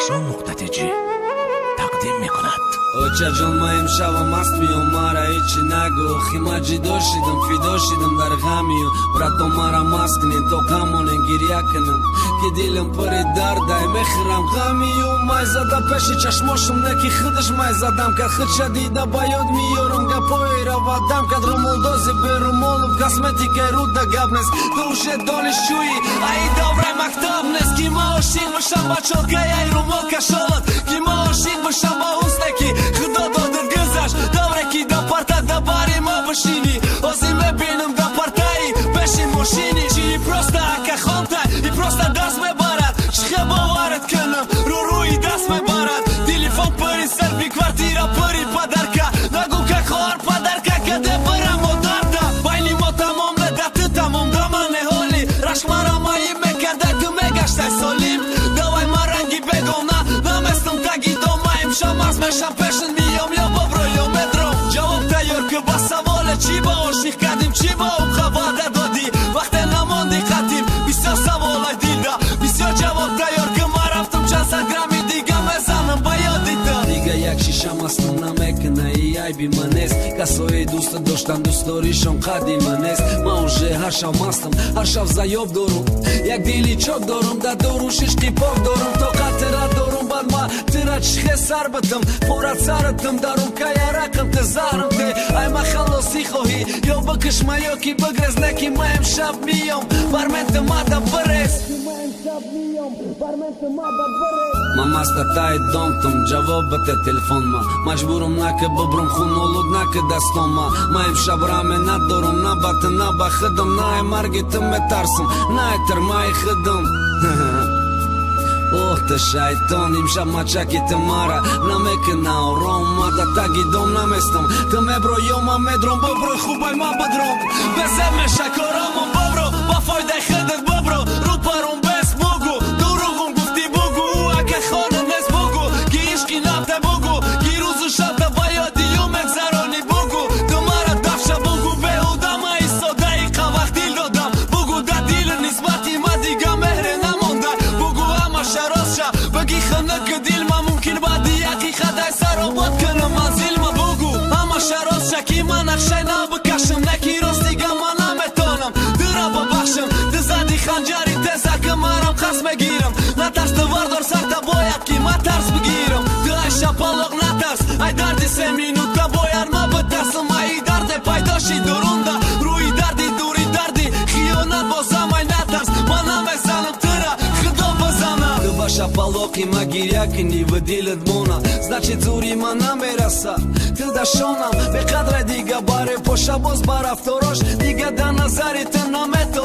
Kashon.tg تقدیم میکند. اوچه جان ما امشب مست میام مرا هیچی نگو خیمه جدا شدم فدا شدم در غمی براتو مرا مست کنین تو کمونه گریه کنم که دلم پر درده میخرم غمی و مای زده پیش چشماشم نکی خودش مای زدم که خود شدیده باید میارم گپای را ودم که درمالدازی برمالم کسمتیکه رو ده گب نیست دوشه دانشجویی ای دوره مکتب نیست که ما عاشق بشم با چالکه ای رو ما کشالت که ما عاشق بشم با حسنکی خدا دادت گذشت دوره کی دا پرتا دا باری ما بشینی ازی میبینم دا پرتایی بشین ماشینی چی پروستا که خانتای ای پروستا دست میبارد چخه باورت کنم روی دست میبارد تلیفون پری سلفی کوارتیرا پری پدرکا نگو که خوار پدرکا که ده برم و درده بایلی ما تمام نده تو تمام دا من حالی رش مرا مایی میکرده تو میگشتای سالیم دوای ما رنگی بگم نه نمستم تگی دو مایم شماز میشم پیشن میام یا بابرو یا مدرو جواب تیار که با سوال چی با عاشق کردیم چی با اون خواهده دادی وقت نماندی قدیم بسیار سوال دیده بسیار جواب تیار که ما رفتم چند صد گرامی دیگه میزنم با یادی تا دیگه یک شیشم هستم نمیکنه ای عیبی من نیست کسایی دوست داشتن دوست داریشم قدیم نیست ما اونجه هر شب مستم هر شب زیاب دارم یک دیلی چاک دارم در دارو ششکی پاک دارم تا قطره دارم بعد ما تیره چخه سر بدم پورت سرتم دارم که یه رقم تزارم تی ای ما خلاصی خواهی یا بکش ما یا کی بگرز نکی ما امشب میام برمنت ما دا برس ما مستتای دامتم جواب بده تلفن ما مجبورم نکه ببرم خون اولود نکه دستم ما امشب رامه ندارم نه بات نه با خدم نه مرگتم میترسم نه ترمای خدم اوه تا شیطان امشب ما چکیت مرا نمیکنه آرام ما دا تگی دام نمیستم تو میبرو یا ما میدرم ببرو خوبای ما بدرم بزم شکارامون ببرو با فایده خودت ببرو رو پرون بس بگو دروغم گفتی بگو او اگه خانه نیست بگو که عشقی نبته بگو که روز و شب تا بایادی یا مگذرانی بگو تو مرا دفشه بگو به هودم ایستاده ایقا وقت دیل دادم بگو دا دیل نسبتی ما دیگه مهر نمانده بگو اما شراز شد بگی خنه که دیل ما ممکن بعدی حقیقت ای سر و باد کنم منزل ما بگو اما شراز شد که من نقشه نبکشم نکی راست دیگه من نمیتونم درا ببخشم دزدی خنجری تزه که مرم خست بگیرم نترس تو وردار سرده باید که ما ترس بگیرم تو ای شپالق نترس ای دردی 3 مینوت باید ما بترسم ای درد پیداشی درونده روی دردی دوری دردی خیانت بازم ای نترس من نمیزنم تره خدا بزنم تو با شپالقی ما گیریه کنی و دیلت مونه значит زوری من نمیرسه تو دشانم به قدر دیگه باره پاشه باز برفتاراش دیگه در نظری تو نمیتو